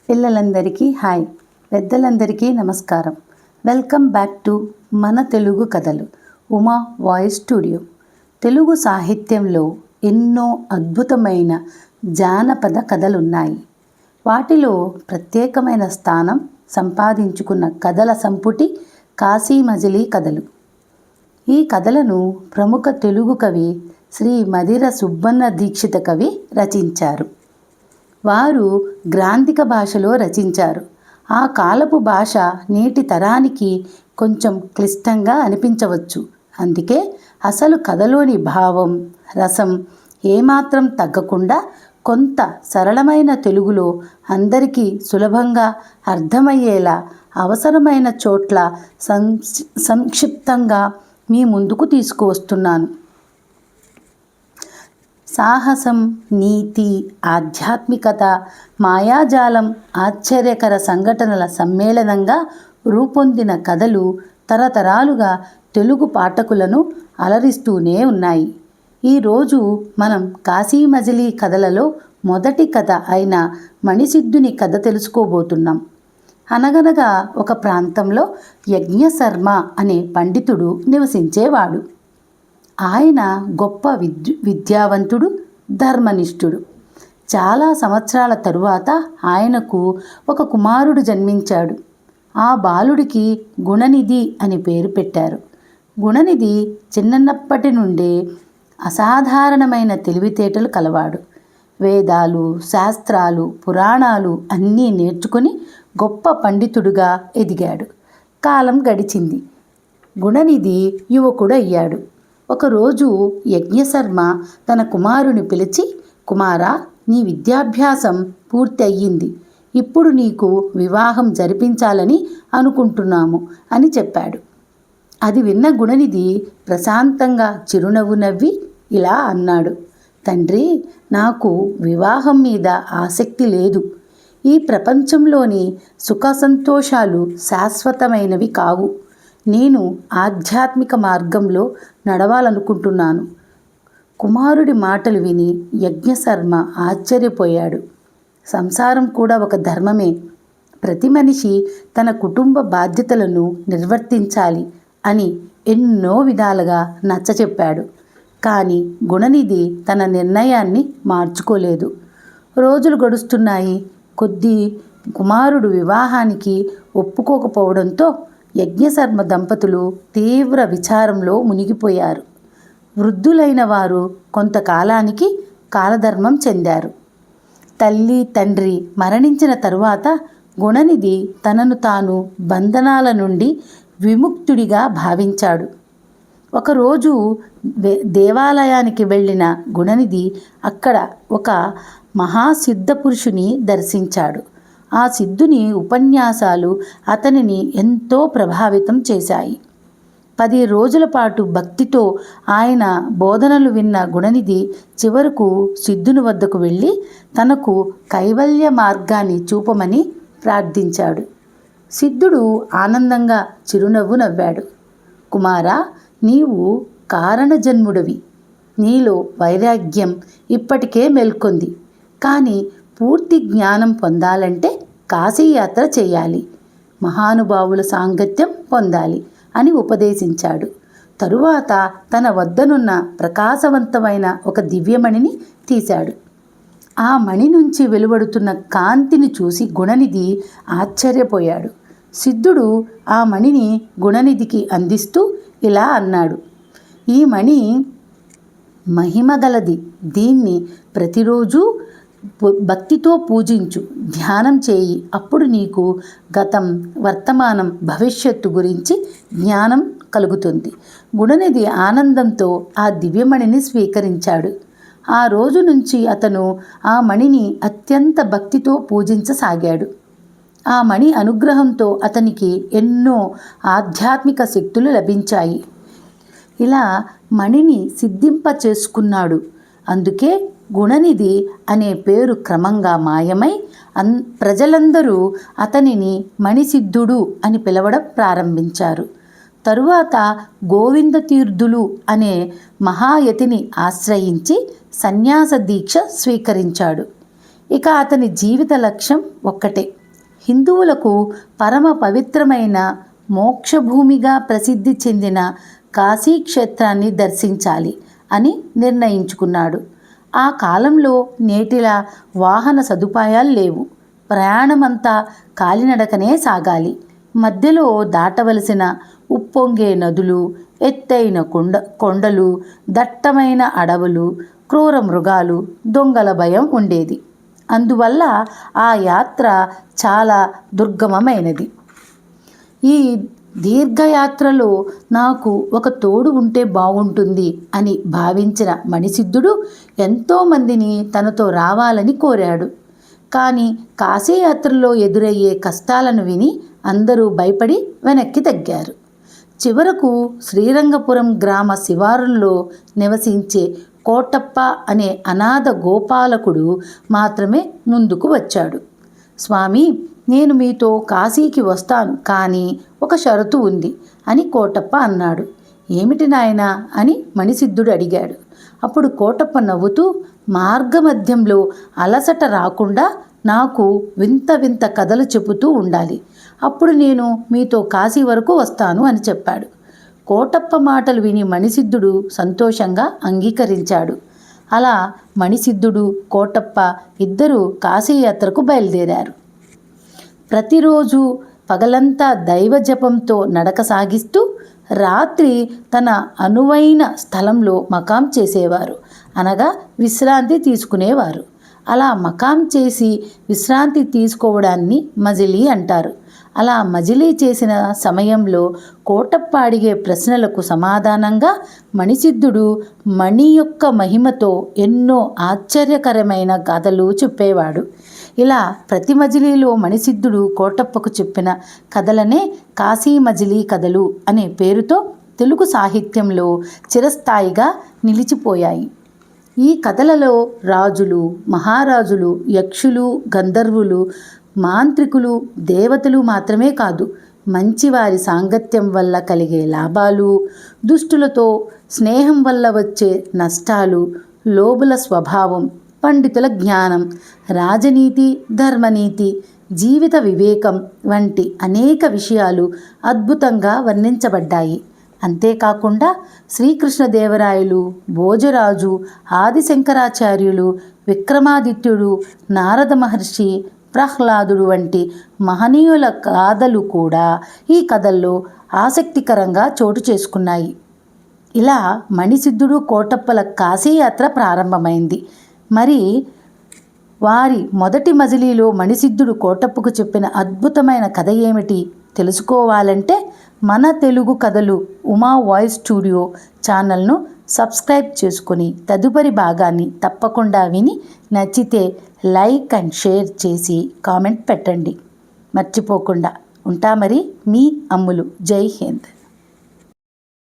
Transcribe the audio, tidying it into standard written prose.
పిల్లలందరికీ హాయ్, పెద్దలందరికీ నమస్కారం. వెల్కమ్ బ్యాక్ టు మన తెలుగు కథలు, ఉమా వాయిస్ స్టూడియో. తెలుగు సాహిత్యంలో ఎన్నో అద్భుతమైన జానపద కథలున్నాయి. వాటిలో ప్రత్యేకమైన స్థానం సంపాదించుకున్న కథల సంపుటి కాశీ మజిలీ కథలు. ఈ కథలను ప్రముఖ తెలుగు కవి శ్రీ మదిర సుబ్బన్న దీక్షిత కవి రచించారు. వారు గ్రాంధిక భాషలో రచించారు. ఆ కాలపు భాష నేటి తరానికి కొంచెం క్లిష్టంగా అనిపించవచ్చు. అందుకే అసలు కథలోని భావం, రసం ఏమాత్రం తగ్గకుండా కొంత సరళమైన తెలుగులో అందరికీ సులభంగా అర్థమయ్యేలా అవసరమైన చోట్ల సంక్షిప్తంగా మీ ముందుకు తీసుకువస్తున్నాను. సాహసం, నీతి, ఆధ్యాత్మికత, మాయాజాలం, ఆశ్చర్యకర సంఘటనల సమ్మేళనంగా రూపొందిన కథలు తరతరాలుగా తెలుగు పాఠకులను అలరిస్తూనే ఉన్నాయి. ఈరోజు మనం కాశీ మజిలీ కథలలో మొదటి కథ అయిన మణిసిద్ధుని కథ తెలుసుకోబోతున్నాం. అనగనగా ఒక ప్రాంతంలో యజ్ఞశర్మ అనే పండితుడు నివసించేవాడు. ఆయన గొప్ప విద్యావంతుడు, ధర్మనిష్ఠుడు. చాలా సంవత్సరాల తరువాత ఆయనకు ఒక కుమారుడు జన్మించాడు. ఆ బాలుడికి గుణనిధి అని పేరు పెట్టారు. గుణనిధి చిన్నప్పటి నుండే అసాధారణమైన తెలివితేటలు కలవాడు. వేదాలు, శాస్త్రాలు, పురాణాలు అన్నీ నేర్చుకుని గొప్ప పండితుడుగా ఎదిగాడు. కాలం గడిచింది. గుణనిధి యువకుడు అయ్యాడు. ఒకరోజు యజ్ఞశర్మ తన కుమారుని పిలిచి, కుమారా, నీ విద్యాభ్యాసం పూర్తి అయ్యింది. ఇప్పుడు నీకు వివాహం జరిపించాలని అనుకుంటున్నాము అని చెప్పాడు. అది విన్న గుణనిధి ప్రశాంతంగా చిరునవ్వు నవ్వి ఇలా అన్నాడు, తండ్రి, నాకు వివాహం మీద ఆసక్తి లేదు. ఈ ప్రపంచంలోని సుఖ సంతోషాలు శాశ్వతమైనవి కావు. నేను ఆధ్యాత్మిక మార్గంలో నడవాలనుకుంటున్నాను. కుమారుడి మాటలు విని యజ్ఞశర్మ ఆశ్చర్యపోయాడు. సంసారం కూడా ఒక ధర్మమే. ప్రతి మనిషి తన కుటుంబ బాధ్యతలను నిర్వర్తించాలి అని ఎన్నో విధాలుగా నచ్చచెప్పాడు. కానీ గుణనిధి తన నిర్ణయాన్ని మార్చుకోలేదు. రోజులు గడుస్తున్నాయి. కుమారుడు వివాహానికి ఒప్పుకోకపోవడంతో యజ్ఞశర్మ దంపతులు తీవ్ర విచారంలో మునిగిపోయారు. వృద్ధులైన వారు కొంతకాలానికి కాలధర్మం చెందారు. తల్లి, తండ్రి మరణించిన తరువాత గుణనిధి తనను తాను బంధనాల నుండి విముక్తుడిగా భావించాడు. ఒకరోజు దేవాలయానికి వెళ్ళిన గుణనిధి అక్కడ ఒక మహాసిద్ధ పురుషుని దర్శించాడు. ఆ సిద్ధుని ఉపన్యాసాలు అతనిని ఎంతో ప్రభావితం చేశాయి. 10 రోజుల పాటు భక్తితో ఆయన బోధనలు విన్న గుణనిధి చివరకు సిద్ధుని వద్దకు వెళ్ళి తనకు కైవల్య మార్గాన్ని చూపమని ప్రార్థించాడు. సిద్ధుడు ఆనందంగా చిరునవ్వు నవ్వాడు. కుమారా, నీవు కారణజన్ముడివి. నీలో వైరాగ్యం ఇప్పటికే మేల్కొంది. కానీ పూర్తి జ్ఞానం పొందాలంటే కాశీయాత్ర చేయాలి, మహానుభావుల సాంగత్యం పొందాలి అని ఉపదేశించాడు. తరువాత తన వద్దనున్న ప్రకాశవంతమైన ఒక దివ్యమణిని తీశాడు. ఆ మణి నుంచి వెలువడుతున్న కాంతిని చూసి గుణనిధి ఆశ్చర్యపోయాడు. సిద్ధుడు ఆ మణిని గుణనిధికి అందిస్తూ ఇలా అన్నాడు, ఈ మణి మహిమగలది. దీన్ని ప్రతిరోజు భక్తితో పూజించు, ధ్యానం చేయి. అప్పుడు నీకు గతం, వర్తమానం, భవిష్యత్తు గురించి జ్ఞానం కలుగుతుంది. గుణనిధి ఆనందంతో ఆ దివ్యమణిని స్వీకరించాడు. ఆ రోజు నుంచి అతను ఆ మణిని అత్యంత భక్తితో పూజించసాగాడు. ఆ మణి అనుగ్రహంతో అతనికి ఎన్నో ఆధ్యాత్మిక శక్తులు లభించాయి. ఇలా మణిని సిద్ధింప చేసుకున్నాడు. అందుకే గుణనిధి అనే పేరు క్రమంగా మాయమై ప్రజలందరూ అతనిని మణిసిద్ధుడు అని పిలవడం ప్రారంభించారు. తరువాత గోవిందతీర్థులు అనే మహాయతిని ఆశ్రయించి సన్యాస దీక్ష స్వీకరించాడు. ఇక అతని జీవిత లక్ష్యం ఒక్కటే, హిందువులకు పరమ పవిత్రమైన మోక్షభూమిగా ప్రసిద్ధి చెందిన కాశీక్షేత్రాన్ని దర్శించాలి అని నిర్ణయించుకున్నాడు. ఆ కాలంలో నేటిలా వాహన సదుపాయాలు లేవు. ప్రయాణమంతా కాలినడకనే సాగాలి. మధ్యలో దాటవలసిన ఉప్పొంగే నదులు, ఎత్తైన కొండలు, దట్టమైన అడవులు, క్రూర మృగాలు, దొంగల భయం ఉండేది. అందువల్ల ఆ యాత్ర చాలా దుర్గమమైనది. ఈ దీర్ఘయాత్రలో నాకు ఒక తోడు ఉంటే బాగుంటుంది అని భావించిన మణిసిద్ధుడు ఎంతోమందిని తనతో రావాలని కోరాడు. కానీ కాశీయాత్రలో ఎదురయ్యే కష్టాలను విని అందరూ భయపడి వెనక్కి తగ్గారు. చివరకు శ్రీరంగపురం గ్రామ శివారుల్లో నివసించే కోటప్ప అనే అనాథ గోపాలకుడు మాత్రమే ముందుకు వచ్చాడు. స్వామి, నేను మీతో కాశీకి వస్తాను, కానీ ఒక షరతు ఉంది అని కోటప్ప అన్నాడు. ఏమిటి నాయనా అని మణిసిద్ధుడు అడిగాడు. అప్పుడు కోటప్ప నవ్వుతూ, మార్గమధ్యంలో అలసట రాకుండా నాకు వింత వింత కథలు చెబుతూ ఉండాలి. అప్పుడు నేను మీతో కాశీ వరకు వస్తాను అని చెప్పాడు. కోటప్ప మాటలు విని మణిసిద్ధుడు సంతోషంగా అంగీకరించాడు. అలా మణిసిద్ధుడు, కోటప్ప ఇద్దరూ కాశీయాత్రకు బయలుదేరారు. ప్రతిరోజు పగలంతా దైవ జపంతో నడక సాగిస్తూ రాత్రి తన అనువైన స్థలంలో మకాం చేసేవారు, అనగా విశ్రాంతి తీసుకునేవారు. అలా మకాం చేసి విశ్రాంతి తీసుకోవడాన్ని మజిలీ అంటారు. అలా మజిలీ చేసిన సమయంలో కోటప్ప అడిగే ప్రశ్నలకు సమాధానంగా మణిసిద్ధుడు మణి యొక్క మహిమతో ఎన్నో ఆశ్చర్యకరమైన కథలు చెప్పేవాడు. ఇలా ప్రతి మజిలీలో మణిసిద్ధుడు కోటప్పకు చెప్పిన కథలనే కాశీ మజిలీ కథలు అనే పేరుతో తెలుగు సాహిత్యంలో చిరస్థాయిగా నిలిచిపోయాయి. ఈ కథలలో రాజులు, మహారాజులు, యక్షులు, గంధర్వులు, మాంత్రికులు, దేవతలు మాత్రమే కాదు, మంచివారి సాంగత్యం వల్ల కలిగే లాభాలు, దుష్టులతో స్నేహం వల్ల వచ్చే నష్టాలు, లోబుల స్వభావం, పండితుల జ్ఞానం, రాజనీతి, ధర్మనీతి, జీవిత వివేకం వంటి అనేక విషయాలు అద్భుతంగా వర్ణించబడ్డాయి. అంతేకాకుండా శ్రీకృష్ణదేవరాయలు, భోజరాజు, ఆదిశంకరాచార్యులు, విక్రమాదిత్యుడు, నారద మహర్షి, ప్రహ్లాదుడు వంటి మహనీయుల గాథలు కూడా ఈ కథల్లో ఆసక్తికరంగా చోటు చేసుకున్నాయి. ఇలా మణిసిద్ధుడు, కోటప్పల కాశీయాత్ర ప్రారంభమైంది. మరి వారి మొదటి మజిలీలో మణిసిద్ధుడు కోటప్పకు చెప్పిన అద్భుతమైన కథ ఏమిటి తెలుసుకోవాలంటే మన తెలుగు కథలు ఉమా వాయిస్ స్టూడియో ఛానల్ను సబ్స్క్రైబ్ చేసుకొని తదుపరి భాగాన్ని తప్పకుండా విని నచ్చితే లైక్ అండ్ షేర్ చేసి కామెంట్ పెట్టండి మర్చిపోకుండా. ఉంటా మరి, మీ అమ్ములు. జై హింద్.